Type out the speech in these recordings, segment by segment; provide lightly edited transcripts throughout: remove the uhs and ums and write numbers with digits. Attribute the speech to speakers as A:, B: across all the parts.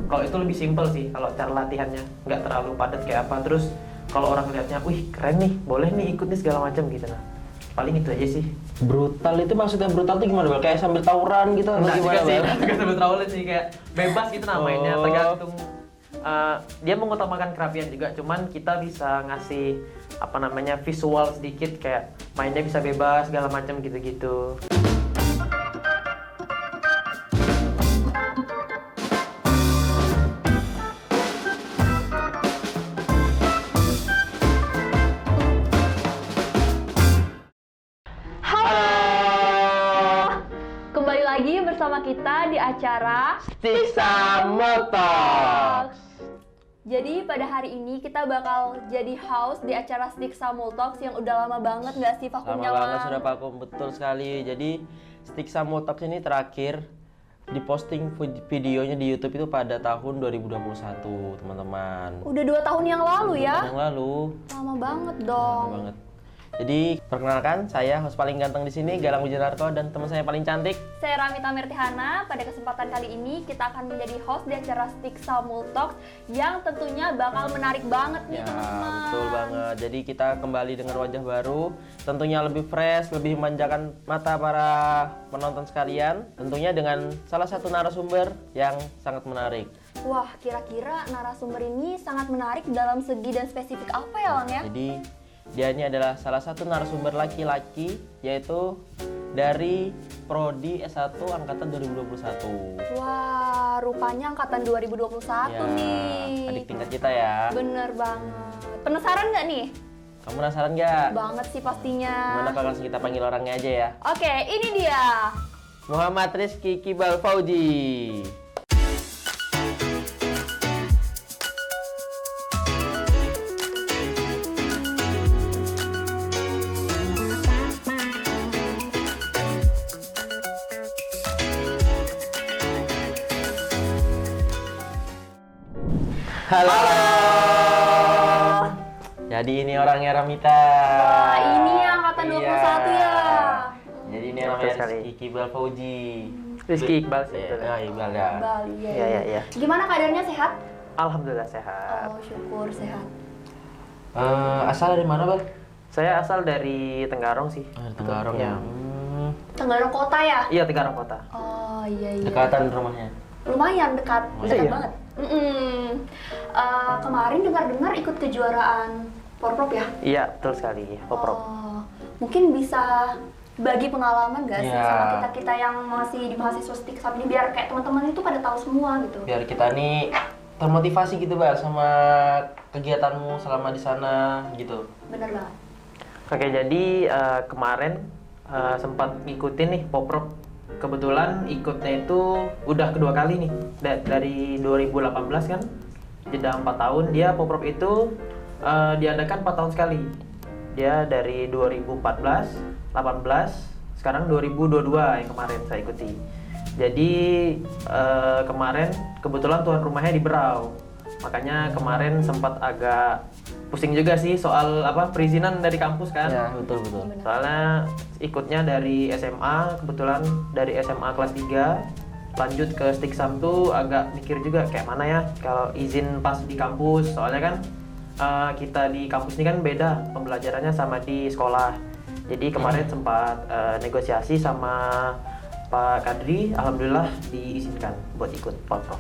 A: Kalau itu lebih simpel sih kalau cara latihannya, nggak terlalu padat kayak apa. Terus kalau orang lihatnya, wih keren nih, boleh nih ikut nih segala macam gitu. Nah paling itu aja sih.
B: Brutal itu maksudnya brutal itu gimana Bal? Kayak sambil tawuran gitu atau
A: Enggak
B: gimana
A: juga sih,
B: Bal?
A: nggak sambil trawulan sih, kayak bebas gitu namanya,
B: Oh.
A: tergantung. Dia mengutamakan kerapian juga, cuman kita bisa ngasih apa namanya visual sedikit, kayak mainnya bisa bebas segala macam gitu-gitu.
C: Kembali lagi bersama kita di acara
B: Stiksa Motox.
C: Jadi pada hari ini kita bakal jadi host di acara Stiksa Multox yang udah lama banget nggak sih vakumnya,
B: Lama banget
C: Lang?
B: sudah vakum, betul sekali. Jadi Stiksa Motox ini terakhir diposting videonya di YouTube itu pada tahun 2021, teman-teman.
C: Udah 2 tahun yang lalu ya?
B: Yang lalu.
C: Lama banget
B: Lama
C: dong.
B: banget. Jadi perkenalkan, saya host paling ganteng di sini Galang Wijanarko dan teman saya paling cantik.
C: Saya Ramita Mirtihana. Pada kesempatan kali ini kita akan menjadi host di acara Stiksa Multox yang tentunya bakal menarik banget nih,
B: Ya,
C: teman-teman.
B: betul banget. Jadi kita kembali dengan wajah baru, tentunya lebih fresh, lebih memanjakan mata para penonton sekalian. Tentunya dengan salah satu narasumber yang sangat menarik.
C: Wah, kira-kira narasumber ini sangat menarik dalam segi dan spesifik apa ya, Lang ya?
B: Jadi dia ini adalah salah satu narasumber laki-laki, yaitu dari Prodi S1 Angkatan 2021.
C: Wah, rupanya angkatan 2021
B: Ya,
C: nih.
B: adik tingkat kita ya.
C: Bener banget. Penasaran nggak nih?
B: Kamu penasaran nggak?
C: Banget sih pastinya.
B: Gimana kalau langsung kita panggil orangnya aja ya?
C: Oke, ini dia.
B: Muhammad Rizky Kibal Fauji. Halo. Jadi ini orangnya Ramita.
C: Wah, ini angkatan 21 ya.
B: Jadi ini
A: Betul
B: orangnya
A: sekali.
B: Rizky Kibal Fauji.
A: Rizky Iqbal sih.
B: Ya,
A: betul.
B: Iqbal ya.
C: Bali ya.
A: Iya, iya, iya.
C: Gimana keadaannya, sehat?
A: Alhamdulillah sehat.
C: Oh, syukur sehat.
B: Asal dari mana, Bal?
A: Saya asal dari Tenggarong sih.
B: Dari Tenggarong
A: Iya.
B: ya.
C: Tenggarong Kota ya?
A: Iya, Tenggarong Kota.
C: Oh, iya iya.
B: Dekatan rumahnya.
C: Lumayan dekat,
A: Masa
C: dekat
A: iya?
C: banget. Kemarin dengar-dengar ikut kejuaraan Porprov ya?
A: Iya, betul sekali. Poprov.
C: Oh, mungkin bisa bagi pengalaman gak sih
B: Iya.
C: sama kita-kita yang masih di mahasiswa Stiksam ini biar kayak teman-teman itu pada tahu semua gitu.
B: Biar kita nih termotivasi gitu, Bal, sama kegiatanmu selama di sana gitu.
C: Bener banget.
A: Oke, jadi kemarin sempat ngikutin nih Poprov. Kebetulan ikutnya itu udah kedua kali nih. Dari 2018 kan, jeda 4 tahun. Dia Poprov itu diadakan 4 tahun sekali. Dia dari 2014, 18, sekarang 2022 yang kemarin saya ikuti. Jadi kemarin kebetulan tuan rumahnya di Berau. Makanya kemarin sempat agak pusing juga sih soal perizinan dari kampus kan.
B: Ya, betul.
C: Bener.
A: Soalnya ikutnya dari SMA, kebetulan dari SMA kelas 3 lanjut ke Stiksam tuh agak mikir juga kayak mana ya kalau izin pas di kampus. Soalnya kan kita di kampus ini kan beda pembelajarannya sama di sekolah. Jadi kemarin sempat negosiasi sama Pak Kadri, alhamdulillah diizinkan buat ikut Porprov.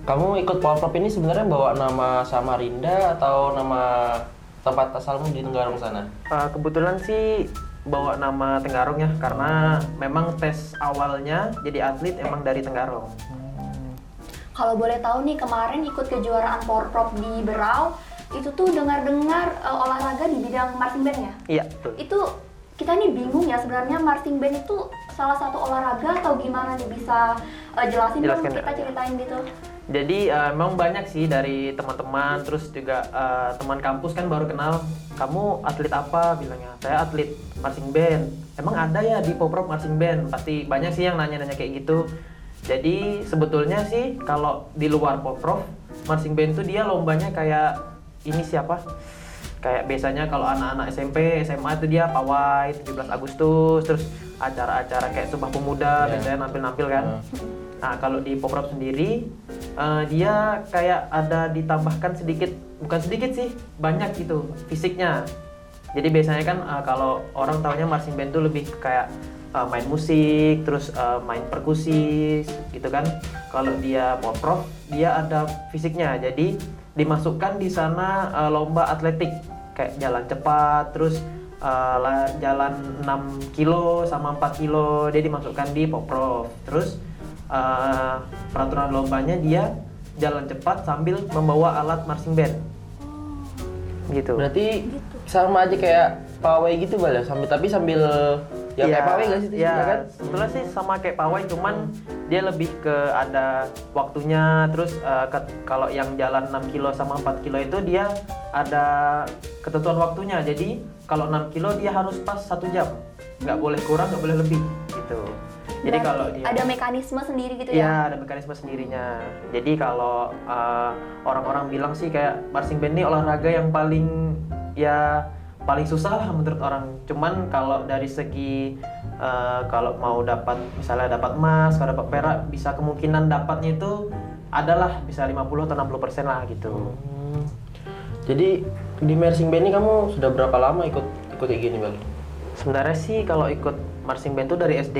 B: Kamu ikut Porprov ini sebenarnya bawa nama Samarinda atau nama tempat asalmu di Tenggarong sana?
A: Kebetulan sih bawa nama Tenggarong ya, karena memang tes awalnya jadi atlet emang dari Tenggarong.
C: Kalau boleh tahu nih kemarin ikut kejuaraan Porprov di Berau itu tuh dengar-dengar olahraga di bidang marching band ya?
A: Iya, betul.
C: Itu kita nih bingung ya sebenarnya marching band itu salah satu olahraga atau gimana nih, bisa jelasin dong,
A: Jelaskan,
C: kita
A: ya.
C: ceritain gitu.
A: Jadi memang banyak sih dari teman-teman, terus juga teman kampus kan baru kenal, kamu atlet apa? Bilangnya, saya atlet marching band. Emang ada ya di Poprov marching band? Pasti banyak sih yang nanya-nanya kayak gitu. Jadi sebetulnya sih kalau di luar Poprov, marching band tuh dia lombanya kayak ini siapa? Kayak biasanya kalau anak-anak SMP, SMA itu dia pawai 17 Agustus, terus acara-acara kayak Sumpah Pemuda,
B: Yeah.
A: biasanya nampil-nampil kan. Nah, kalau di Poprov sendiri dia kayak ada ditambahkan sedikit, bukan sedikit sih, banyak gitu fisiknya. Jadi biasanya kan kalau orang taunya marching band itu lebih kayak main musik, terus main perkusi gitu kan. Kalau dia poprov, dia ada fisiknya. Jadi dimasukkan di sana lomba atletik kayak jalan cepat, terus jalan 6 kilo sama 4 kilo dia dimasukkan di poprov. Terus peraturan lombanya dia jalan cepat sambil membawa alat marching band. Gitu.
B: Berarti sama aja kayak pawai gitu Bal ya, sambil ya kayak pawai nggak sih?
A: Ya,
B: kan?
A: sebetulnya sih sama kayak pawai, cuman dia lebih ke ada waktunya. Terus kalau yang jalan 6 kilo sama 4 kilo itu dia ada ketentuan waktunya. Jadi kalau 6 kilo dia harus pas 1 jam, nggak boleh kurang, nggak boleh lebih gitu. Jadi
C: Berarti
A: kalau dia
C: ada mekanisme sendiri gitu
A: ya
C: ya?
A: ada mekanisme sendirinya. Jadi kalau orang-orang bilang sih kayak marching band ini olahraga yang paling susah lah menurut orang. Cuman kalau dari segi kalau mau dapat misalnya dapat emas, kalau dapat perak, bisa kemungkinan dapatnya itu adalah bisa 50 atau 60% lah gitu.
B: Jadi di marching band ini kamu sudah berapa lama ikut kayak gini Bal?
A: Sebenarnya sih kalau ikut marching band tuh dari SD.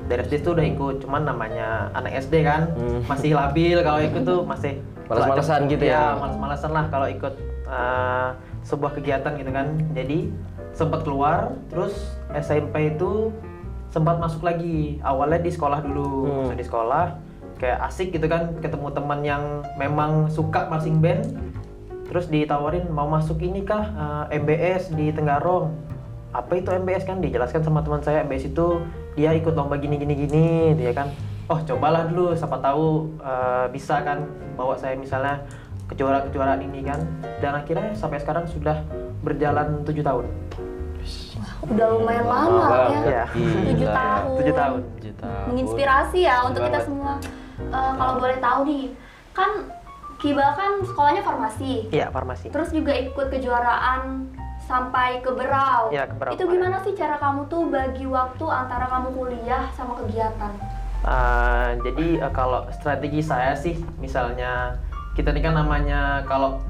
A: Dari SD tuh udah ikut, cuman namanya anak SD kan, masih labil. Kalau ikut tuh masih
B: Malas-malasan gitu ya?
A: Malas-malasan lah kalau ikut sebuah kegiatan gitu kan. Jadi sempat keluar, terus SMP itu sempat masuk lagi. Awalnya di sekolah dulu. Masuk di sekolah kayak asik gitu kan, ketemu teman yang memang suka marching band. Terus ditawarin mau masuk ini kah, MBS di Tenggarong. Apa itu MBS kan, dijelaskan sama teman saya. MBS itu dia ikut lomba gini dia kan. Oh cobalah dulu, siapa tahu bisa kan bawa saya misalnya kejuaraan ini kan. Dan akhirnya sampai sekarang sudah berjalan 7 tahun.
C: Udah lumayan lama ya. 7
B: Gila.
C: tahun.
A: 7 tahun.
C: Menginspirasi ya untuk kita
B: Banget.
C: semua. Kalau boleh tahu nih, kan Kibal kan sekolahnya farmasi.
A: Iya, farmasi.
C: Terus juga ikut kejuaraan sampai ke Berau.
A: Iya, ke Berau
C: Itu
A: kemarin.
C: gimana sih cara kamu tuh bagi waktu antara kamu kuliah sama kegiatan?
A: Jadi kalau strategi saya sih, misalnya kita ini kan namanya kalau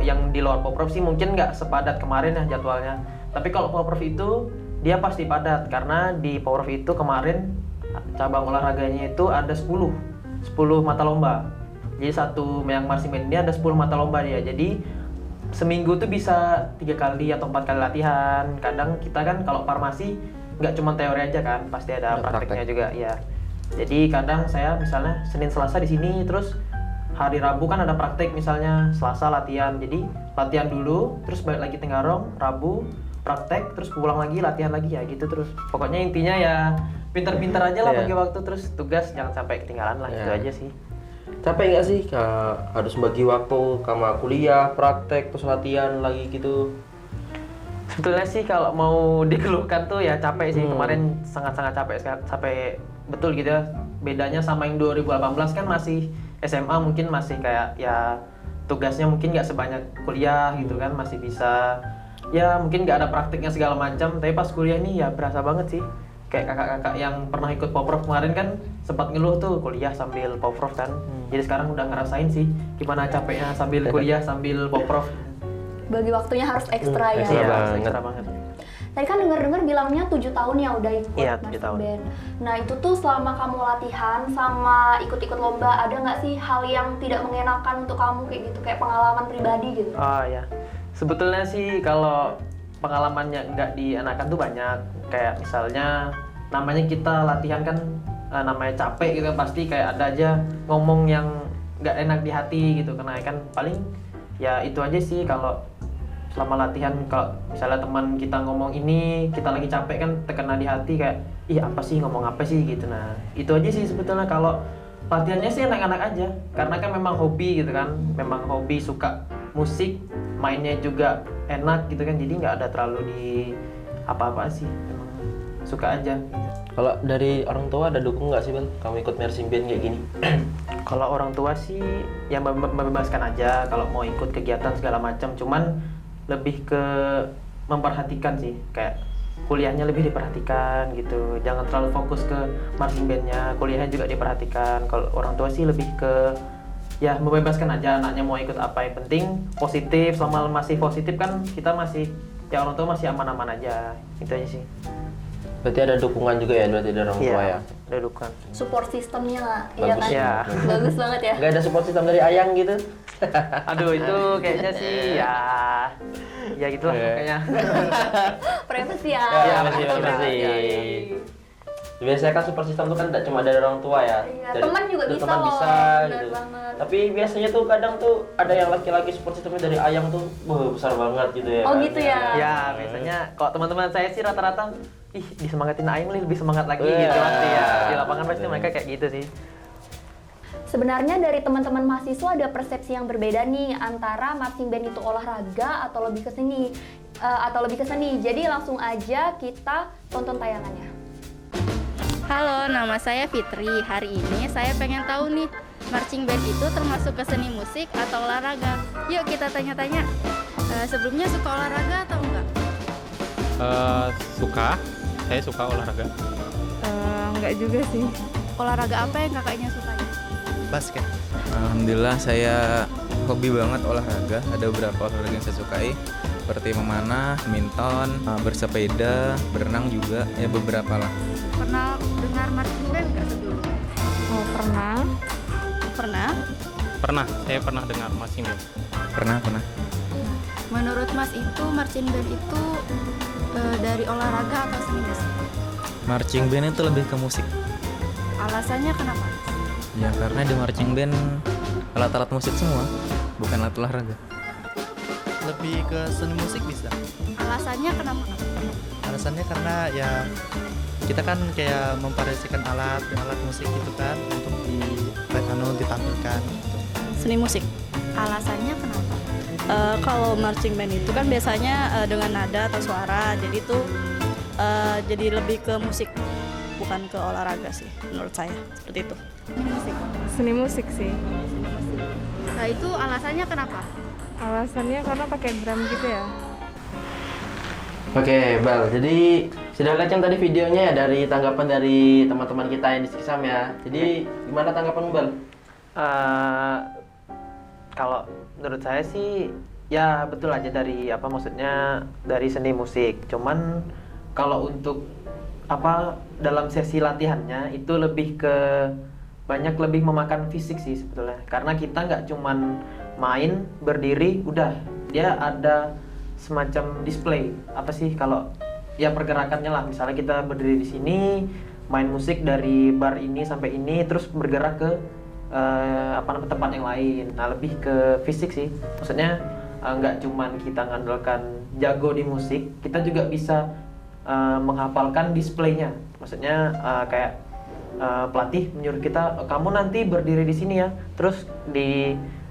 A: yang di luar Poprov sih mungkin nggak sepadat kemarin ya jadwalnya. Tapi kalau Poprov itu dia pasti padat, karena di Poprov itu kemarin cabang olahraganya itu ada 10 mata lomba. Jadi satu yang marching band ini ada 10 mata lomba dia. Jadi seminggu tuh bisa 3 kali atau 4 kali latihan. Kadang kita kan kalau farmasi nggak cuma teori aja kan, pasti ada prakteknya juga ya. Jadi kadang saya misalnya Senin Selasa di sini, terus hari Rabu kan ada praktek misalnya, Selasa latihan. Jadi latihan dulu, terus balik lagi Tenggarong, Rabu praktek, terus pulang lagi latihan lagi ya gitu terus. Pokoknya intinya ya pinter-pinter aja lah bagi waktu, terus tugas jangan sampai ketinggalan lah, itu aja sih.
B: Capek nggak sih harus bagi waktu sama kuliah, praktek, terus latihan lagi gitu?
A: Sebetulnya sih kalau mau dikeluhkan tuh ya capek sih. Kemarin sangat-sangat capek betul gitu ya. Bedanya sama yang 2018 kan masih SMA, mungkin masih kayak ya tugasnya mungkin nggak sebanyak kuliah gitu kan, masih bisa ya mungkin nggak ada prakteknya segala macam. Tapi pas kuliah nih ya berasa banget sih. Kayak kakak-kakak yang pernah ikut Poprov kemarin kan sempat ngeluh tuh kuliah sambil Poprov kan. Jadi sekarang udah ngerasain sih gimana capeknya sambil kuliah sambil Poprov.
C: Bagi waktunya harus ekstra ya.
B: Ekstra
A: Iya,
B: banget.
A: ekstra banget.
C: Tadi kan dengar-dengar bilangnya 7 tahun ya udah ikut
A: Iya, 7
C: marching
A: tahun.
C: band. Nah itu tuh selama kamu latihan sama ikut-ikut lomba, ada nggak sih hal yang tidak mengenakan untuk kamu kayak gitu, kayak pengalaman pribadi gitu?
A: Oh ya, sebetulnya sih kalau pengalamannya nggak dienakan tuh banyak. Kayak misalnya namanya kita latihan kan namanya capek gitu, pasti kayak ada aja ngomong yang nggak enak di hati gitu. Karena kan paling ya itu aja sih kalau selama latihan. Kalau misalnya teman kita ngomong ini, kita lagi capek kan terkena di hati kayak ih apa sih, ngomong apa sih gitu. Nah itu aja sih sebetulnya. Kalau latihannya sih enak-enak aja, karena kan memang hobi gitu kan, memang hobi, suka musik, mainnya juga enak gitu kan, jadi nggak ada terlalu di apa-apa sih, memang suka aja.
B: Kalau dari orang tua ada dukung nggak sih Bal kamu ikut marching band kayak gini?
A: Kalau orang tua sih yang membebaskan aja kalau mau ikut kegiatan segala macam, cuman lebih ke memperhatikan sih, kayak kuliahnya lebih diperhatikan gitu, jangan terlalu fokus ke marching bandnya, kuliahnya juga diperhatikan. Kalau orang tua sih lebih ke ya membebaskan aja anaknya mau ikut apa, yang penting positif. Selama masih positif kan kita masih, ya orang tua masih aman-aman aja, itu aja sih.
B: Berarti ada dukungan juga ya berarti dari orang tua ya?
A: Ada dukungan.
C: Support sistemnya lah, iya
B: Bagus.
C: kan?
A: Ya.
C: Bagus banget ya.
B: Nggak ada support system dari ayang gitu?
A: Aduh itu kayaknya sih ya gitulah kayaknya.
C: Privacy ya.
B: Ya,
A: betul.
B: masih.
A: Ya.
B: Biasanya kan support system tuh kan tidak cuma dari orang tua ya.
C: Iya,
B: Dari-
C: teman juga
B: dari
C: bisa
B: teman
C: loh,
B: bisa
C: benar
B: gitu.
C: banget.
B: Tapi biasanya tuh kadang tuh ada yang laki-laki support systemnya dari ayang tuh, wah besar banget gitu ya.
C: Oh,
B: kan?
C: gitu ya?
A: Ya biasanya kalau teman-teman saya sih rata-rata, ih disemangatin Aing nih lebih semangat lagi
B: Iya.
A: gitu pasti ya. Di lapangan pasti mereka kayak gitu sih.
C: Sebenarnya dari teman-teman mahasiswa ada persepsi yang berbeda nih antara marching band itu olahraga atau lebih ke seni. Jadi langsung aja kita tonton tayangannya.
D: Halo, nama saya Fitri. Hari ini saya pengen tahu nih, marching band itu termasuk ke seni musik atau olahraga? Yuk kita tanya-tanya. Sebelumnya suka olahraga atau enggak?
E: Saya suka olahraga.
D: Enggak juga sih. Olahraga apa yang kakaknya sukai?
E: Basket.
F: Alhamdulillah saya hobi banget olahraga. Ada beberapa olahraga yang saya sukai seperti memanah, badminton, bersepeda, berenang juga, ya beberapa lah.
D: Pernah dengar marching band enggak sebelumnya?
G: Oh, pernah.
D: Pernah?
E: Saya pernah dengar marching band.
F: Pernah.
D: Menurut Mas itu marching band itu dari olahraga atau seni musik?
F: Marching band itu lebih ke musik.
D: Alasannya kenapa?
F: Ya karena di marching band alat-alat musik semua, bukan alat olahraga.
H: Lebih ke seni musik bisa.
D: Alasannya kenapa?
H: Alasannya karena ya kita kan kayak memvariasikan alat musik gitu kan untuk ditampilkan gitu.
D: Seni musik. Alasannya kenapa? Kalau marching band itu kan biasanya dengan nada atau suara, jadi itu jadi lebih ke musik, bukan ke olahraga sih menurut saya, seperti itu. Ini musik.
G: Seni musik sih.
D: Nah itu alasannya kenapa?
G: Alasannya karena pakai drum gitu ya.
B: Oke, Bal. Jadi sudah lihat yang tadi videonya ya dari tanggapan dari teman-teman kita yang di Sikisam ya. Jadi gimana tanggapan Bal?
A: Kalau menurut saya sih ya betul aja dari apa maksudnya dari seni musik. Cuman kalau untuk apa dalam sesi latihannya itu lebih ke lebih memakan fisik sih sebetulnya. Karena kita nggak cuman main berdiri udah, dia ada semacam display apa sih kalau ya pergerakannya lah. Misalnya kita berdiri di sini main musik dari bar ini sampai ini terus bergerak ke tempat yang lain. Nah lebih ke fisik sih, maksudnya nggak cuman kita ngandalkan jago di musik, kita juga bisa menghafalkan displaynya. Maksudnya kayak pelatih menyuruh kita, kamu nanti berdiri di sini ya. Terus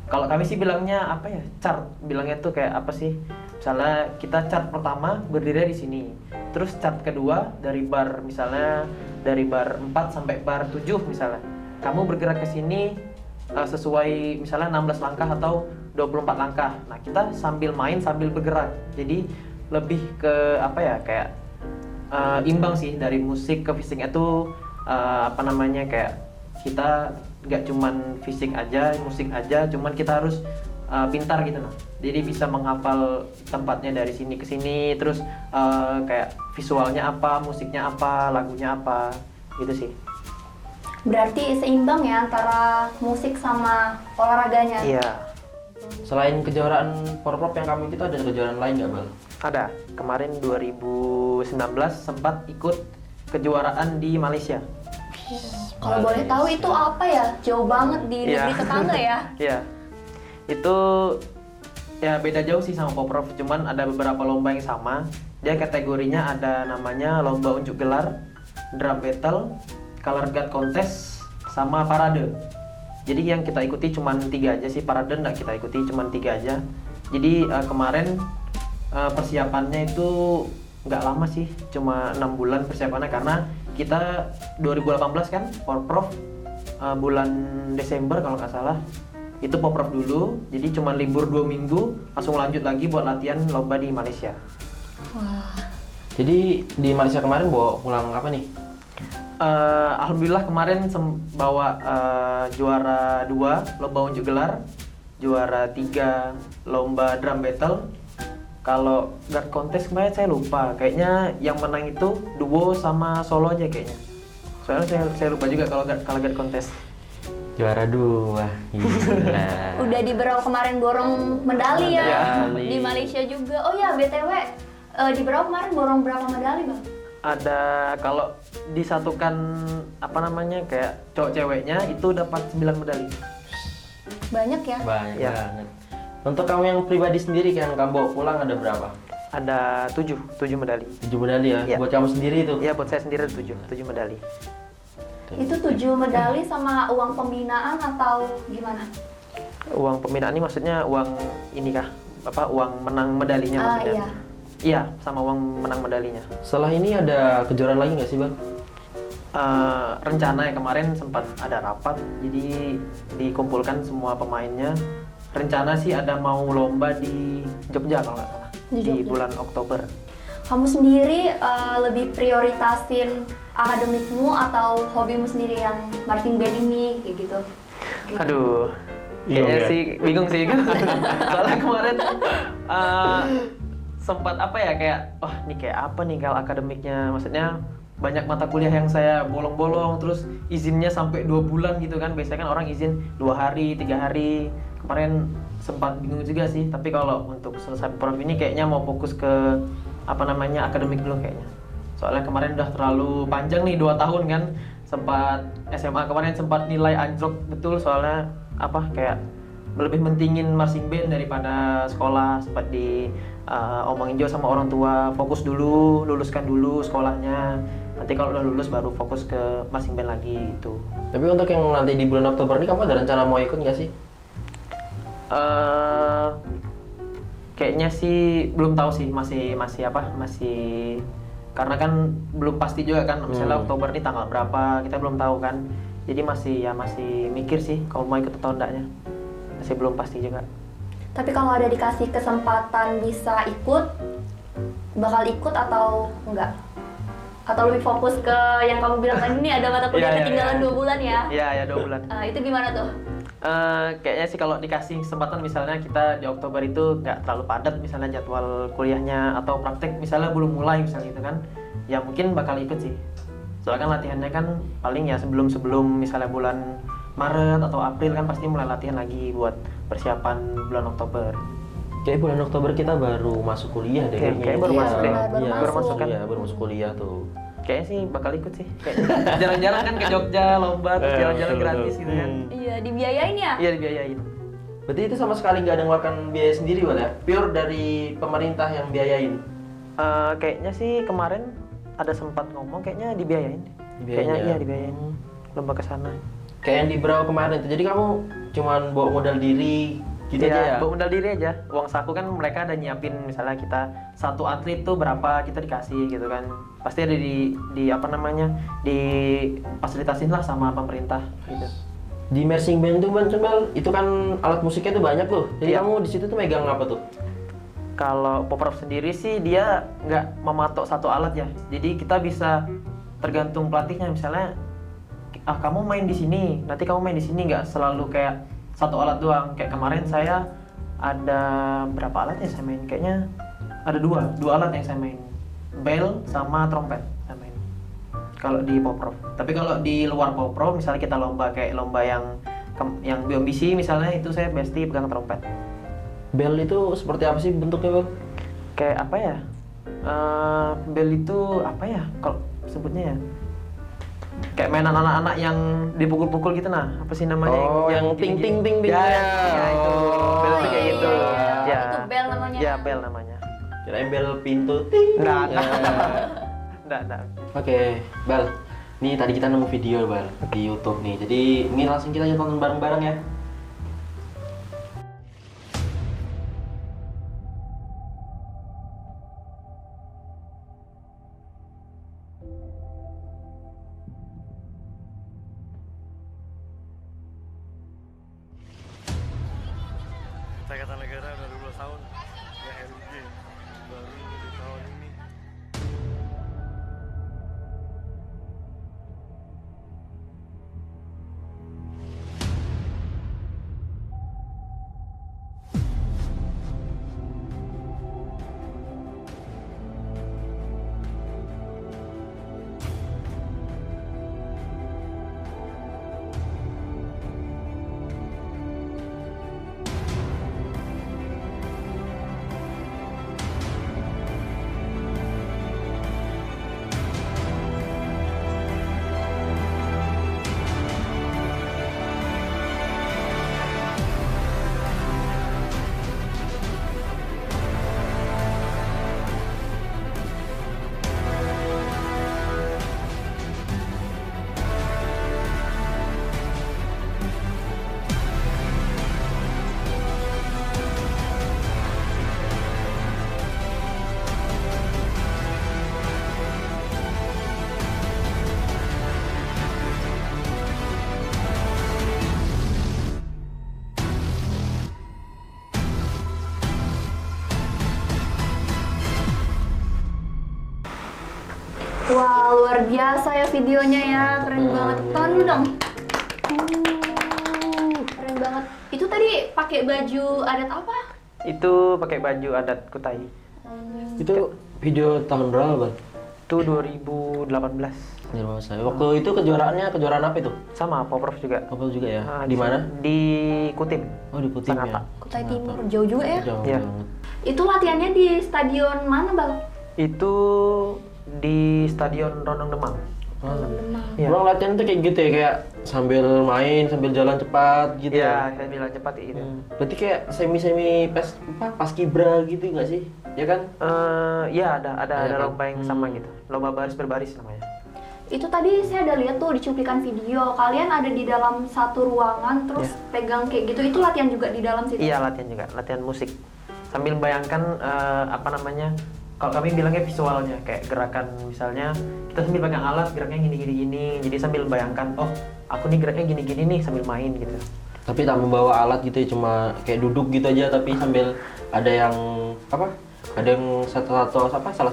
A: kalau kami sih bilangnya apa ya, chart, bilangnya tuh kayak apa sih? Misalnya kita chart pertama berdiri di sini, terus chart kedua dari bar misalnya dari bar 4 sampai bar 7 misalnya. Kamu bergerak ke sini sesuai misalnya 16 langkah atau 24 langkah. Nah, kita sambil main sambil bergerak. Jadi lebih ke apa ya, kayak imbang sih dari musik ke fisiknya tuh kayak kita nggak cuman fisik aja, musik aja, cuman kita harus pintar gitu nah. Jadi bisa menghafal tempatnya dari sini ke sini, terus kayak visualnya apa, musiknya apa, lagunya apa, gitu sih.
C: Berarti seimbang ya antara musik sama olahraganya.
A: Iya,
B: Selain kejuaraan Porprov yang kami itu ada kejuaraan lain nggak Bal?
A: ada. Kemarin 2019 sempat ikut kejuaraan di Malaysia.
C: Kalau boleh tahu itu apa ya? Jauh banget di negeri tetangga ya.
A: Iya. Itu ya beda jauh sih sama Poprov, cuman ada beberapa lomba yang sama. Dia kategorinya ada namanya lomba unjuk gelar, drum battle, color guard contest, sama parade. Jadi yang kita ikuti cuman 3 aja sih, parade nggak kita ikuti, cuman 3 aja. Jadi kemarin persiapannya itu nggak lama sih, cuma 6 bulan persiapannya karena kita 2018 kan Porprov bulan Desember kalau nggak salah itu Porprov dulu, jadi cuma libur 2 minggu langsung lanjut lagi buat latihan lomba di Malaysia.
B: Jadi di Malaysia kemarin bawa pulang apa nih?
A: Alhamdulillah kemarin bawa juara 2 lomba unjuk gelar, juara 3 lomba drum battle. Kalau guard contest kemarin saya lupa, kayaknya yang menang itu duo sama solo aja kayaknya. Soalnya saya lupa juga kalau guard contest.
B: Juara 2. Gila.
C: Udah di Berau kemarin borong medali ya.
B: Medali.
C: Di Malaysia juga. Oh ya, BTW di Berau kemarin borong berapa medali, Bang?
A: Ada kalau disatukan apa namanya kayak cowok ceweknya itu dapat 9 medali.
C: Banyak ya?
B: Banyak
A: Ya.
B: banget. Untuk kamu yang pribadi sendiri yang kamu bawa pulang ada berapa?
A: Ada 7 medali.
B: 7 medali ya?
A: Iya.
B: Buat kamu sendiri itu?
A: Iya, buat saya sendiri ada 7 medali.
C: Itu 7 medali sama uang pembinaan atau gimana?
A: Uang pembinaan ini maksudnya uang ini kah? Apa uang menang medalinya maksudnya?
C: Iya.
A: Iya, sama uang menang medalinya.
B: Setelah ini ada kejuaraan lagi nggak sih Bang?
A: Rencana ya kemarin sempat ada rapat, jadi dikumpulkan semua pemainnya. Rencana sih ada mau lomba di Jogja kalau nggak salah,
C: Di
A: di
C: Jogja.
A: bulan Oktober.
C: Kamu sendiri lebih prioritasin akademikmu atau hobimu sendiri yang marching band ini kayak gitu?
A: Aduh,
B: Bingung
A: kayaknya
B: ya?
A: sih bingung sih kan. Soalnya kemarin sempat apa ya kayak, wah ini kayak apa nih kalau akademiknya, maksudnya banyak mata kuliah yang saya bolong-bolong, terus izinnya sampai 2 bulan gitu kan. Biasanya kan orang izin 2 hari, 3 hari. Kemarin sempat bingung juga sih, tapi kalau untuk selesai prof ini kayaknya mau fokus ke apa namanya akademik dulu kayaknya. Soalnya kemarin udah terlalu panjang nih 2 tahun kan. Sempat SMA kemarin sempat nilai anjlok betul soalnya apa kayak lebih mentingin marching band daripada sekolah. Sempat di omongin juga sama orang tua, fokus dulu, luluskan dulu sekolahnya. Nanti kalau udah lulus baru fokus ke marching band lagi gitu.
B: Tapi untuk yang nanti di bulan Oktober ini kamu ada rencana mau ikut nggak sih?
A: Kayaknya sih belum tahu sih, masih karena kan belum pasti juga kan misalnya Oktober ini tanggal berapa kita belum tahu kan, jadi masih mikir sih kalau mau ikut atau enggaknya, masih belum pasti juga.
C: Tapi kalau ada dikasih kesempatan bisa ikut, bakal ikut atau enggak? Atau lebih fokus ke yang kamu bilang tadi nih ada mata kuliah
A: Iya, iya,
C: ketinggalan
A: iya.
C: 2 bulan ya?
A: Iya ya 2 bulan.
C: Itu gimana tuh?
A: Kayaknya sih kalau dikasih kesempatan misalnya kita di Oktober itu nggak terlalu padat misalnya jadwal kuliahnya atau praktek misalnya belum mulai misalnya gitu kan, ya mungkin bakal ikut sih. Soalnya kan latihannya kan paling ya sebelum misalnya bulan Maret atau April kan pasti mulai latihan lagi buat persiapan bulan Oktober.
B: Kayak bulan Oktober kita baru masuk kuliah deh
A: Kayak baru
C: Iya,
A: masuk deh.
C: baru
B: Iya,
C: masuk.
B: Iya, baru masuk kuliah tuh.
A: Kayaknya sih bakal ikut sih. Kayaknya jalan-jalan kan ke Jogja lomba, terus jalan-jalan gratis gitu kan.
C: Iya, dibiayain ya?
A: Iya dibiayain.
B: Berarti itu sama sekali nggak ada ngeluarkan biaya sendiri Bang ya? Pure dari pemerintah yang biayain?
A: Kayaknya sih kemarin ada sempat ngomong kayaknya dibiayain.
B: Dibiayain
A: Kayaknya
B: ya?
A: iya dibiayain. Lomba ke sana.
B: Kayak yang di Berau kemarin tuh, jadi kamu cuman bawa modal diri gitu aja ya?
A: Bawa modal diri aja. Uang saku kan mereka ada nyiapin misalnya kita satu atlet tuh berapa kita dikasih gitu kan. Pasti ada di apa namanya difasilitasin lah sama pemerintah gitu.
B: Di marching band tuh Bang Cembal, itu kan alat musiknya tuh banyak tuh. Jadi
A: Iya.
B: kamu di situ tuh megang apa tuh?
A: Kalau poprov sendiri sih dia nggak mematok satu alat ya. Jadi kita bisa tergantung pelatihnya misalnya kamu main di sini, nanti kamu main di sini, nggak selalu kayak satu alat doang. Kayak kemarin saya ada berapa alat yang saya main? Kayaknya ada dua alat yang saya main, bell sama trompet saya main. Kalau di poprov. Tapi kalau di luar poprov, misalnya kita lomba kayak lomba yang BMBC misalnya, itu saya pasti pegang trompet.
B: Bell itu seperti apa sih bentuknya Bang?
A: Kayak apa ya? Bell itu apa ya? Kalau sebutnya ya? Kayak mainan anak-anak yang dipukul-pukul gitu nah. Apa sih namanya?
B: Oh, yang ting ting ting ting.
A: Ya, ya itu. Bell tuh kayak gitu. Ya.
C: Itu bell namanya.
A: Ya, bell namanya.
B: Kirain bel pintu ting.
A: Enggak,
B: Ya.
A: enggak.
B: Oke, Bal. Nih tadi kita nemu video Bal di YouTube nih. Jadi ini langsung kita aja tonton bareng-bareng ya.
I: Angkatan Negara udah 12 tahun ya HRUG baru di tahun ini.
C: Wah, luar biasa ya videonya ya, keren banget. Tangan dulu dong. Keren banget. Itu tadi pakai baju adat apa?
A: Itu pakai baju adat Kutai.
B: Itu video tahun berapa, Bang?
A: Itu 2018.
B: Waktu itu kejuaraan apa itu?
A: Sama Poprov juga.
B: Popel juga ya.
A: Nah,
B: Di mana?
A: Di Kutim.
B: Oh, di Kutim ya.
A: Sangatta.
C: Kutai Timur, jauh juga ya.
B: Jauh
A: Iya.
B: banget.
C: Itu latihannya di stadion mana, Bang?
A: Itu di Stadion Rondong Demang.
C: Demang.
A: Iya.
B: Emang latihan tuh kayak gitu ya, kayak sambil main, sambil jalan cepat gitu
A: Iya,
B: ya?
A: saya bilang cepat gitu.
B: Berarti kayak semi-semi paskibra gitu nggak sih? Ya kan?
A: Iya, ada
B: Iya kan?
A: lomba yang sama gitu. Lomba baris berbaris namanya.
C: Itu tadi saya ada lihat tuh di cuplikan video, kalian ada di dalam satu ruangan terus pegang kayak gitu. Itu latihan juga di dalam situ?
A: Iya, latihan juga, latihan musik. Sambil bayangkan apa namanya? Kalau kami bilangnya visualnya, kayak gerakan misalnya kita sambil pegang alat geraknya gini. Jadi sambil bayangkan, oh aku nih geraknya gini nih sambil main gitu.
B: Tapi tak membawa alat gitu ya, cuma kayak duduk gitu aja, tapi sambil ada yang salah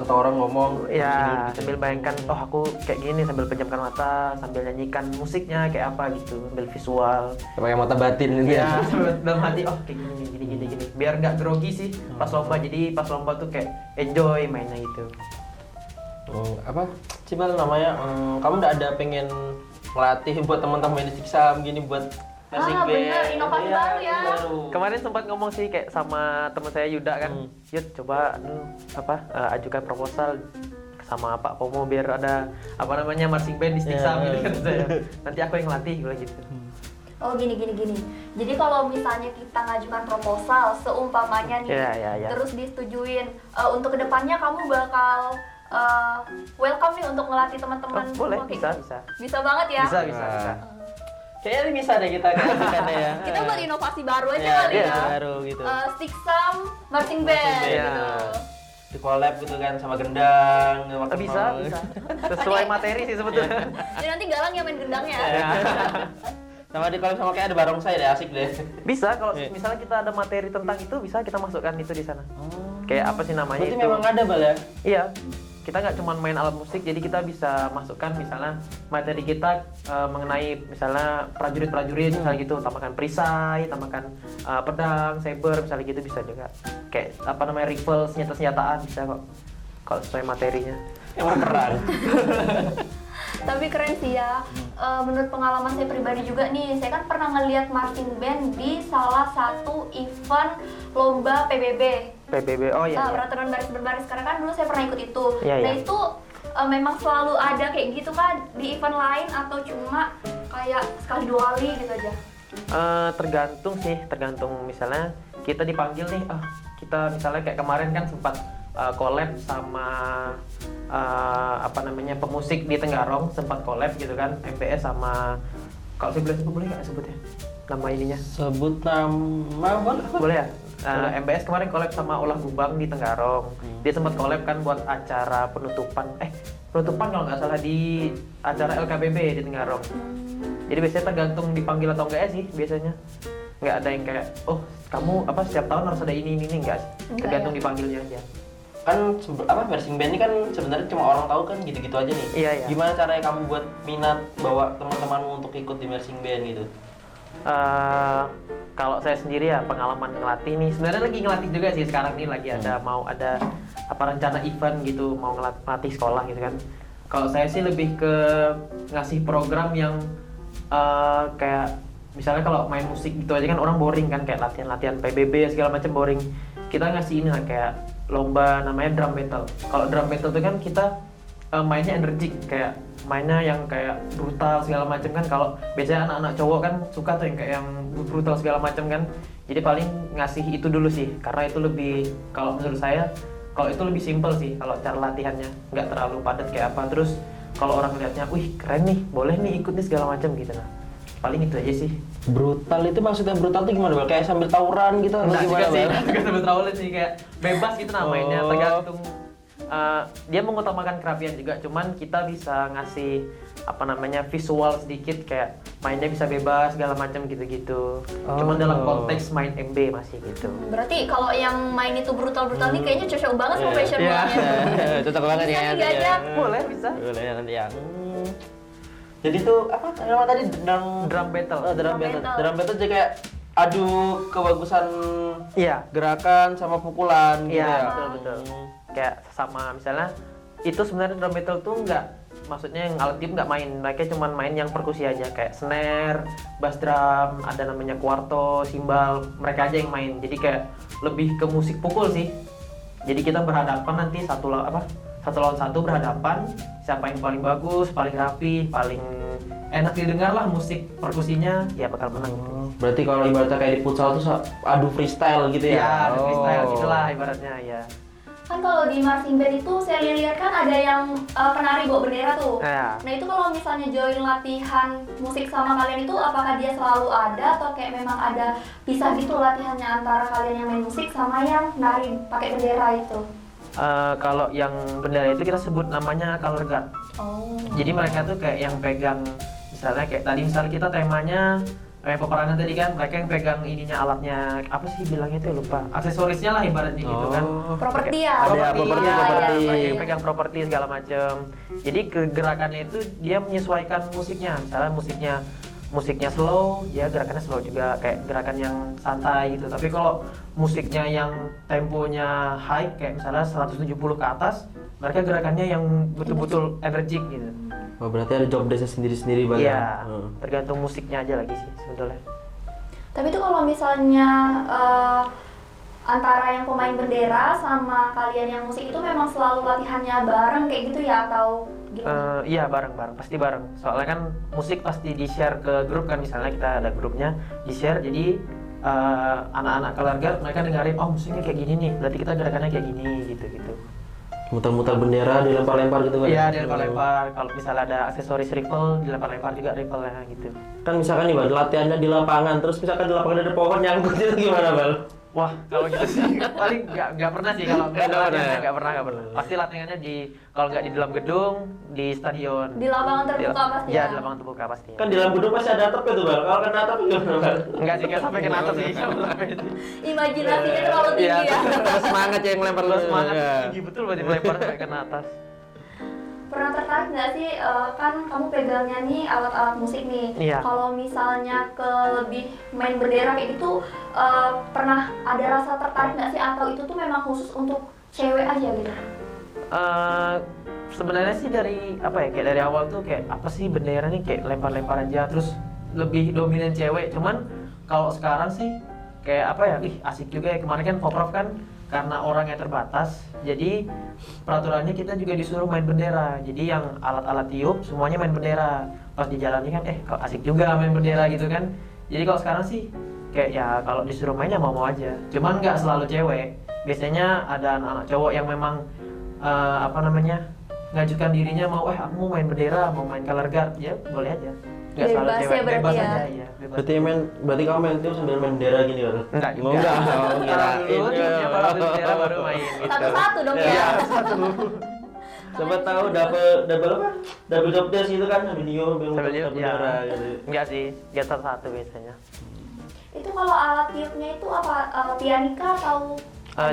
B: satu orang ngomong.
A: Ya, sambil bayangkan, oh aku kayak gini sambil pejamkan mata, sambil nyanyikan musiknya kayak apa gitu, sambil visual.
B: Pakai mata batin gitu
A: Ya,
B: ya.
A: sambil dalam hati, oh kayak gini. Biar nggak grogi sih pas lomba. Jadi pas lomba tuh kayak enjoy mainnya gitu.
B: Apa sih Bal namanya? Kamu udah ada pengen ngelatih buat teman-teman di Siksam gini buat marching band?
C: Bener, inovasi
B: Iya,
C: baru ya.
B: baru.
A: Kemarin sempat ngomong sih kayak sama teman saya Yuda kan, Yud coba ajukan proposal sama Pak Pomo biar ada apa namanya marching band di Stiksam gitu kan saya. Nanti aku yang ngelatih bilang gitu.
C: Oh gini. Jadi kalau misalnya kita ngajukan proposal seumpamanya nih,
A: Iya.
C: terus disetujuin, untuk kedepannya kamu bakal welcome nih untuk ngelatih teman-teman.
A: Oh, boleh,
C: semua kayak
A: bisa,
C: gitu.
A: bisa.
C: Bisa banget ya.
A: Bisa.
B: Kayaknya ini bisa deh kita kreasikan ya.
C: Kita buat inovasi baru aja
B: Iya,
C: kali
B: iya,
C: ya.
B: baru gitu.
C: Stiksam marching band
A: Iya.
C: gitu.
B: Di collab gitu kan sama gendang.
A: Bisa. Sesuai materi sih sebetulnya.
C: Jadi nanti Galang yang main gendangnya.
A: Iya.
B: Sama di collab sama kayak ada barongsai deh, asik deh.
A: Bisa kalau misalnya kita ada materi tentang itu bisa kita masukkan itu di sana. Kayak apa sih namanya
B: Berarti
A: itu?
B: memang ada Bal ya?
A: Iya. Kita nggak cuma main alat musik, jadi kita bisa masukkan misalnya materi kita mengenai misalnya prajurit-prajurit misalnya gitu, tambahkan perisai, tambahkan pedang, saber misalnya gitu bisa juga. Kayak apa namanya rifle, senjata-senjataan bisa kok. Kalau sesuai materinya.
B: Emang perang.
C: Tapi keren sih ya. Menurut pengalaman saya pribadi juga nih, saya kan pernah ngeliat marching band di salah satu event lomba PBB.
A: Oh iya.
C: Peraturan baris berbaris, karena kan dulu saya pernah ikut itu.
A: Iya,
C: Nah
A: iya.
C: itu memang selalu ada kayak gitu kan di event lain atau cuma kayak sekali dua kali gitu aja?
A: Tergantung misalnya kita dipanggil nih, kita misalnya kayak kemarin kan sempat collab sama pemusik di Tenggarong, sempat collab gitu kan, MBS sama, kalau saya boleh nggak sebutnya nama ininya?
B: Sebut nama
A: Boleh ya? MBS kemarin collab sama Olah Gubang di Tenggarong. Dia sempat collab kan buat acara penutupan kalau nggak salah di acara LKBB di Tenggarong. Jadi biasanya tergantung dipanggil atau enggak ya sih biasanya. Nggak ada yang kayak, oh kamu setiap tahun harus ada ini enggak sih. Tergantung dipanggilnya aja.
B: Kan marching band ini kan sebenarnya cuma orang tahu kan gitu-gitu aja nih.
A: Iya.
B: Gimana caranya kamu buat minat bawa teman-temanmu untuk ikut di marching band gitu?
A: Kalau saya sendiri ya pengalaman ngelatih nih, sebenarnya lagi ngelatih juga sih sekarang nih, lagi ada rencana event gitu, mau ngelatih sekolah gitu kan. Kalau saya sih lebih ke ngasih program yang kayak misalnya kalau main musik gitu aja kan orang boring kan, kayak latihan PBB segala macam boring. Kita ngasih ini lah kayak lomba namanya drum battle. Kalau drum battle itu kan kita mainnya energik, kayak mainnya yang kayak brutal segala macam kan. Kalau biasanya anak-anak cowok kan suka tuh yang kayak yang brutal segala macam kan. Jadi paling ngasih itu dulu sih, karena itu lebih, kalau menurut saya kalau itu lebih simpel sih kalau cara latihannya, nggak terlalu padat kayak apa. Terus kalau orang lihatnya, wih keren nih, boleh nih ikut nih segala macam gitu. Nah paling itu aja sih.
B: Brutal itu maksudnya brutal tuh gimana Bal? Kayak sambil tawuran gitu atau
A: Enggak
B: gimana
A: juga sih,
B: Bal?
A: nggak sambil trawling sih, kayak bebas gitu namanya, tergantung dia mengutamakan kerapian juga, cuman kita bisa ngasih apa namanya visual sedikit kayak mainnya bisa bebas segala macam gitu-gitu. Cuman dalam konteks main MB masih gitu.
C: Berarti kalau yang main itu brutal-brutal nih kayaknya cocok banget sama fashion
A: Iya.
C: wall-nya.
B: Cocok banget
C: Bisa
B: ya.
C: nih diajak.
A: Boleh bisa.
B: Boleh nanti ya. Jadi tuh apa nama tadi
A: Drum battle.
B: Oh, drum
C: Drum
B: battle.
C: battle.
B: Drum battle jadi kayak adu kebagusan
A: Iya.
B: gerakan sama pukulan gitu
A: Iya,
B: ya.
A: betul. Kayak sama misalnya itu sebenarnya drum battle tuh maksudnya yang alat tiup nggak main, mereka cuma main yang perkusi aja kayak snare, bass drum, ada namanya kuarto, simbal, mereka aja yang main. Jadi kayak lebih ke musik pukul sih. Jadi kita berhadapan nanti satu lawan satu berhadapan, siapa yang paling bagus, paling rapi, paling enak didengar lah musik perkusinya, ya bakal menang.
B: Berarti kalau ibaratnya kayak di futsal tuh adu freestyle gitu ya.
A: Ya, ada freestyle gitulah ibaratnya ya.
C: Kan kalau di marching band itu saya lihat kan ada yang penari bawa bendera tuh.
A: Ya.
C: Nah itu kalau misalnya join latihan musik sama kalian itu apakah dia selalu ada atau kayak memang ada pisah gitu latihannya antara kalian yang main musik sama yang nari pakai bendera itu?
A: Kalau yang bendera itu kita sebut namanya color guard.
C: Oh.
A: Jadi mereka tuh kayak yang pegang, misalnya kayak tadi misalnya kita temanya peperangan tadi kan, mereka yang pegang ininya alatnya apa sih bilangnya tuh lupa, aksesorisnya lah ibaratnya gitu kan.
C: Properti ya.
B: Ada properti.
A: Mereka yang pegang properti segala macam. Jadi gerakannya itu dia menyesuaikan musiknya, misalnya musiknya slow, ya gerakannya slow juga kayak gerakan yang santai gitu. Tapi kalau musiknya yang temponya high kayak misalnya 170 ke atas, mereka gerakannya yang betul-betul energik gitu.
B: Oh, berarti ada job desk sendiri-sendiri Bang.
A: Iya, tergantung musiknya aja lagi sih sebetulnya.
C: Tapi itu kalau misalnya antara yang pemain bendera sama kalian yang musik itu memang selalu latihannya bareng kayak gitu ya atau gimana?
A: Iya bareng-bareng, pasti bareng. Soalnya kan musik pasti di-share ke grup kan, misalnya kita ada grupnya di-share, jadi anak-anak color guard mereka dengerin, oh musiknya kayak gini nih, berarti kita gerakannya kayak gini gitu-gitu.
B: Muter-muter bendera, dilempar-lempar gitu kan?
A: Iya, dilempar-lempar. Kalau misalnya ada aksesoris rifle, dilempar-lempar juga rifle-nya gitu.
B: Kan misalkan nih Bang, latihannya di lapangan, terus misalkan di lapangan ada pohon nyangkut itu gimana Bang?
A: Wah, kalau gitu sih paling nggak pernah sih kalau
B: Nggak pernah.
A: nggak pernah. Pasti latihannya kalau nggak di dalam gedung, di stadion.
C: Di lapangan terbuka pasti
A: Iya,
C: ya?
A: di lapangan terbuka pasti.
B: Kan di dalam gedung pasti ada atap gitu Bang, kalau kena atap gimana Bang?
A: Enggak sih, nggak sampai kena atas sih.
C: Imajinasinya terlalu tinggi ya.
B: Semangat ya yang ngelempar
A: Terus semangat
B: Iya.
A: tinggi betul berarti melempar sampai kena atas.
C: Pernah tertarik nggak sih, kan kamu pegangnya nih alat-alat musik nih.
A: Iya.
C: Kalau misalnya ke lebih main bendera kayak gitu, pernah ada rasa tertarik nggak sih atau itu tuh memang khusus untuk cewek aja gitu?
A: Sebenarnya sih dari kayak dari awal tuh kayak apa sih bendera nih kayak lempar-lempar aja, terus lebih dominan cewek. Cuman kalau sekarang sih kayak asik juga ya. Kemarin kan Poprov kan karena orangnya terbatas, jadi peraturannya kita juga disuruh main bendera. Jadi yang alat-alat tiup semuanya main bendera. Pas di jalannya kan kok asik juga main bendera gitu kan. Jadi kalau sekarang sih kayak ya kalau disuruh mainnya mau-mau aja. Cuman nggak selalu cewek. Biasanya ada anak-anak cowok yang memang ngajukan dirinya mau aku mau main bendera, mau main color guard, ya boleh aja. Nggak selalu
C: Bebas
A: cewek,
C: ya berarti
A: bebas
C: ya?
A: aja ya. Bebas.
B: Berarti kamu main tiup sambil main bendera gini Bang?
A: Enggak juga.
B: Enggak,
A: Kalau dulu tiupnya baru bendera baru main gitu.
C: Satu-satu dong
A: Iya,
C: ya?
A: satu.
B: Coba tahu double apa? Double job desk itu kan sambil niup,
A: Sambil niup,
B: bendera
A: ya.
B: gitu.
A: Enggak sih, dia satu biasanya.
C: Itu kalau alat tiupnya itu apa, pianika atau?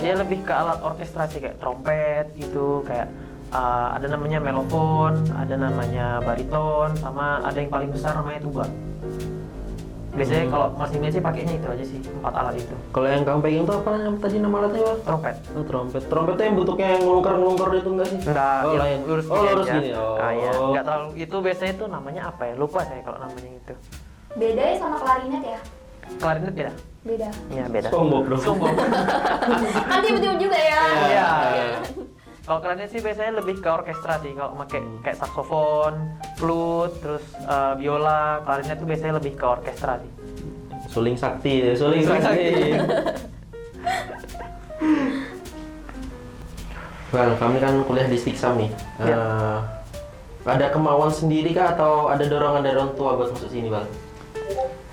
A: Dia lebih ke alat orkestrasi kayak trompet gitu, kayak ada namanya melofon, ada namanya bariton, sama ada yang paling besar namanya tuba. Biasanya kalau marching band sih pakainya itu aja sih, 4 alat itu.
B: Kalau yang kamu pegang tuh apa tadi nama alatnya Bang?
A: Trompet.
B: Oh, trompet. Trompet tuh yang bentuknya yang ngelungkar-ngelungkar itu enggak sih?
A: Enggak,
B: Oh,
A: yang
B: lain.
A: lurus
B: Oh, lurus
A: aja.
B: gini. Oh.
A: Iya, enggak terlalu itu biasanya itu namanya apa ya? Lupa saya kalau namanya itu.
C: Beda ya sama klarinet ya?
A: Klarinet beda?
C: Beda.
A: Iya, beda.
B: Sombong dong.
A: Sombong.
C: Kan tiup-tiup juga ya?
A: Iya. Kalau klarinet sih biasanya lebih ke orkestra sih, kalau pakai kayak saksofon, flute, terus biola, klarinet tuh biasanya lebih ke orkestra sih.
B: Suling sakti, suling
A: Suling
B: sakti. Bang, kami kan kuliah di Stiksam nih.
A: Iya.
B: Ada kemauan sendiri kah atau ada dorongan dari orang tua buat masuk sini Bang?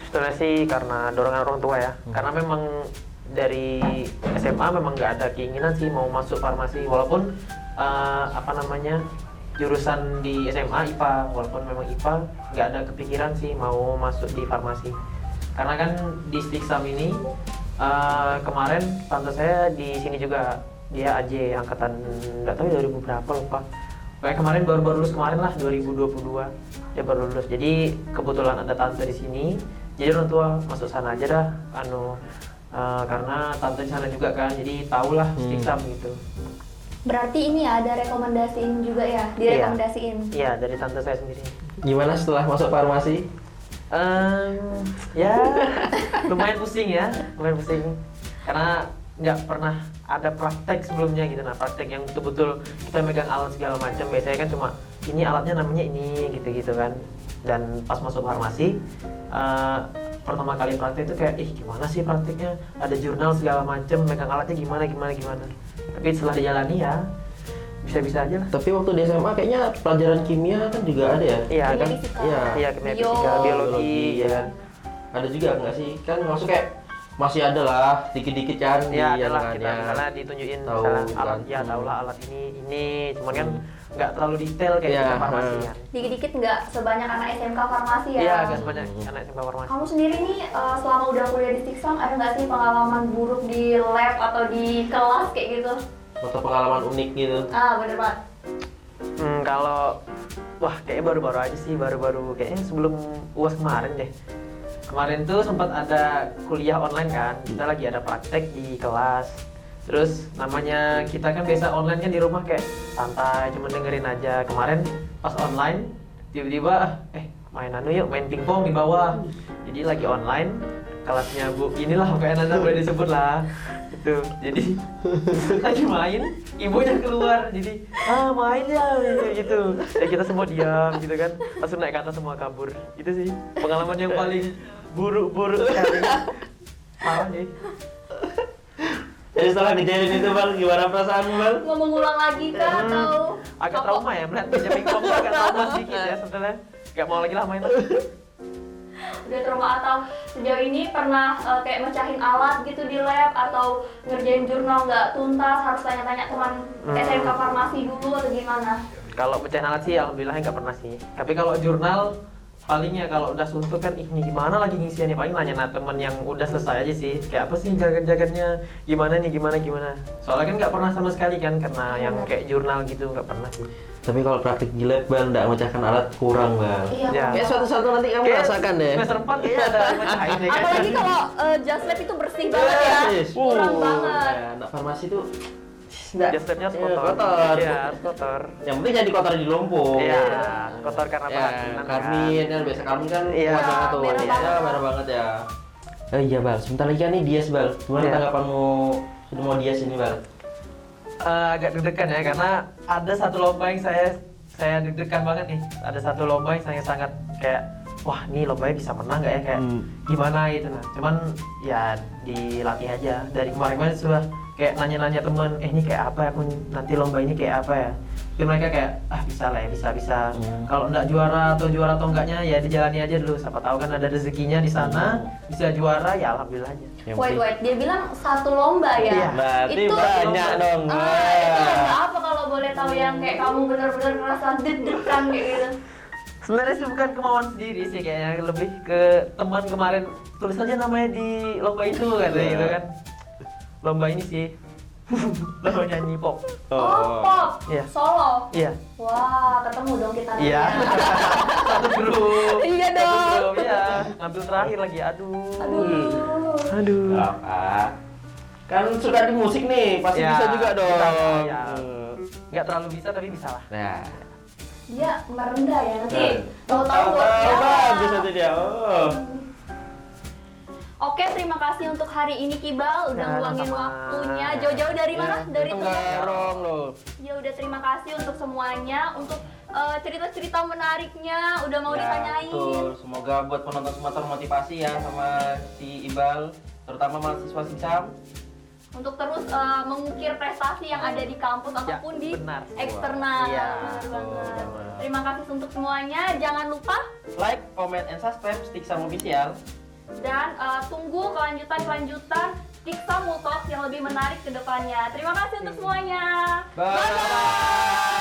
A: Sebetulnya sih karena dorongan orang tua ya, karena memang dari SMA memang nggak ada keinginan sih mau masuk farmasi, walaupun apa namanya jurusan di SMA IPA, walaupun memang IPA nggak ada kepikiran sih mau masuk di farmasi. Karena kan di Stiksam ini kemarin tante saya di sini juga, dia AJ angkatan nggak tahu 2000 berapa lupa. Kayak kemarin baru lulus kemarin lah 2022 dia baru lulus. Jadi kebetulan ada tante di sini. Jadi orang tua masuk sana aja dah, karena tante di sana juga kan. Jadi tahulah Stiksam gitu.
C: Berarti ini ya ada rekomendasiin juga ya, direkomendasiin.
A: Iya dari tante saya sendiri.
B: Gimana setelah masuk farmasi?
A: Ya lumayan pusing ya, lumayan pusing. Karena nggak pernah ada praktek sebelumnya gitu. Nah praktek yang betul-betul kita megang alat segala macam, biasanya kan cuma ini alatnya namanya ini gitu-gitu kan. Dan pas masuk farmasi pertama kali praktek itu kayak gimana sih prakteknya, ada jurnal segala macam, megang alatnya gimana. Tapi setelah dijalani ya bisa-bisa aja lah.
B: Tapi waktu di SMA kayaknya pelajaran kimia kan juga ada ya?
A: Iya kan?
C: Fisika.
A: Iya kimia fisika, biologi ya.
B: Ada juga nggak sih? Kan maksudnya kayak masih ada lah dikit-dikit kan
A: Iya
B: di
A: adalah kita
B: anak-anaknya.
A: misalnya ditunjukin
B: Tahu,
A: misalnya
B: kan.
A: alat, ya tahu lah alat ini, cuman kan nggak terlalu detail kayak
B: Iya,
A: kita farmasi kan.
C: Dikit-dikit nggak sebanyak anak SMK farmasi ya.
A: Iya agak sebanyak anak SMK farmasi.
C: Kamu sendiri nih selama udah kuliah di Stiksam ada nggak sih pengalaman buruk di lab atau di kelas kayak gitu?
B: Atau pengalaman unik gitu.
C: Bener banget.
A: Kalau wah kayaknya baru-baru aja sih, baru-baru kayaknya sebelum UAS kemarin deh. Kemarin tuh sempat ada kuliah online kan, kita lagi ada praktek di kelas. Terus namanya kita kan biasa online kan di rumah kayak santai, cuma dengerin aja. Kemarin pas online tiba-tiba main pingpong di bawah. Jadi lagi online kelasnya Bu inilah pokoknya nanti boleh disebut lah gitu. Jadi lagi main, ibunya keluar, jadi main ya gitu. Ya kita semua diam gitu kan, langsung naik ke atas semua kabur. Itu sih pengalaman yang paling buruk sekali. Parah nih.
B: Jadi setelah kejadian itu Bang, gimana perasaanmu Bang?
C: Mau mengulang lagi kah atau
A: Agak trauma ya melihat meja pingpong tuh agak trauma sedikit ya sebetulnya. Gak mau lagi lah main.
C: udah trauma atau sejauh ini pernah kayak mecahin alat gitu di lab atau ngerjain jurnal nggak tuntas harus tanya-tanya teman SMK farmasi dulu atau gimana?
A: Kalau pecahin alat sih alhamdulillah nggak pernah sih. Tapi kalau jurnal palingnya kalau udah suntuk kan ini gimana lagi ngisiannya, paling nanya temen yang udah selesai aja sih kayak apa sih jaga-jaganya gimana nih gimana soalnya kan nggak pernah sama sekali kan karena yang kayak jurnal gitu nggak pernah sih.
B: Tapi kalau praktik di lab Bang, nggak memecahkan alat kurang Bang.
C: Iya.
A: Ya.
B: Kayak suatu-suatu nanti kamu rasakan deh.
A: Semester 4 kayaknya ada mecahin deh
C: Apalagi
A: kayaknya.
C: kalau just lab itu bersih banget ya, kurang banget.
B: Anak farmasi tuh
A: Just labnya harus kotor.
B: kotor.
A: Iya, harus kotor.
B: Yang penting jangan dikotori di lumpur.
A: Iya, kotor karena
B: Ya,
A: bahan kan.
B: karmin kan biasa karmin kan
A: Iya.
B: kuat banget tuh.
C: Merah
B: Ya,
C: banget.
B: merah banget ya. Oh iya Bal, sebentar lagi kan nih Dias Bal. Gimana
A: Iya.
B: tanggapanmu sudah mau Dias ini Bal?
A: Agak deg-degan ya karena ada satu lomba yang saya deg-degan banget nih. Ada satu lomba yang saya sangat kayak wah ini lombanya bisa menang nggak ya kayak gimana gitu. Nah cuman ya dilatih aja dari kemarin sudah kayak nanya-nanya temen ini kayak apa ya aku nanti lomba ini kayak apa ya. Tapi mereka kayak bisa lah ya bisa. Kalau nggak juara atau enggaknya ya dijalani aja dulu. Siapa tahu kan ada rezekinya di sana bisa juara ya alhamdulillah aja.
C: Wait, dia bilang satu lomba ya?
A: Iya.
B: Berarti
C: Itu
B: banyak dong.
C: itu lomba apa kalau boleh tahu yang kayak kamu benar-benar ngerasa deg-degan kayak gitu?
A: Sebenarnya sih bukan kemauan sendiri sih kayaknya lebih ke teman kemarin tulis aja namanya di lomba itu katanya gitu kan. Lomba ini sih lomba nyanyi pop.
C: Oh, pop,
A: Iya.
C: solo.
A: Iya.
C: Wah, ketemu dong kita nanti
A: Iya.
C: ya.
A: Satu grup.
C: Iya
A: Satu
C: dong.
A: grup, iya. Ngambil terakhir lagi. Aduh.
B: Apa? Kan suka di musik nih, pasti
A: Ya,
B: bisa juga dong.
A: bisa, ya. Nggak terlalu bisa tapi bisa lah.
B: Nah,
C: Dia merendah ya nanti. Tahu-tahu buat
B: bagus
C: siapa?
B: itu dia. Oh.
C: Oke, terima kasih untuk hari ini Kibal udah
A: Ya,
C: ngeluangin
A: sama-sama.
C: waktunya. Jauh-jauh dari mana? Dari
B: Itu
C: Tunggal.
B: Garong loh.
C: Ya udah terima kasih untuk semuanya, untuk cerita-cerita menariknya udah mau
B: Ya,
C: ditanyain.
B: betul. Semoga buat penonton semua termotivasi ya sama si Ibal, terutama mahasiswa Stiksam.
C: Untuk terus mengukir prestasi yang ada di kampus ataupun di
A: benar.
C: eksternal.
A: Iya,
C: Benar banget.
B: benar.
C: Terima kasih untuk semuanya. Jangan lupa
B: Like, comment, and subscribe Stiksam Official.
C: dan tunggu kelanjutan Kiksa Multalks yang lebih menarik ke depannya. Terima kasih untuk semuanya.
B: Bye.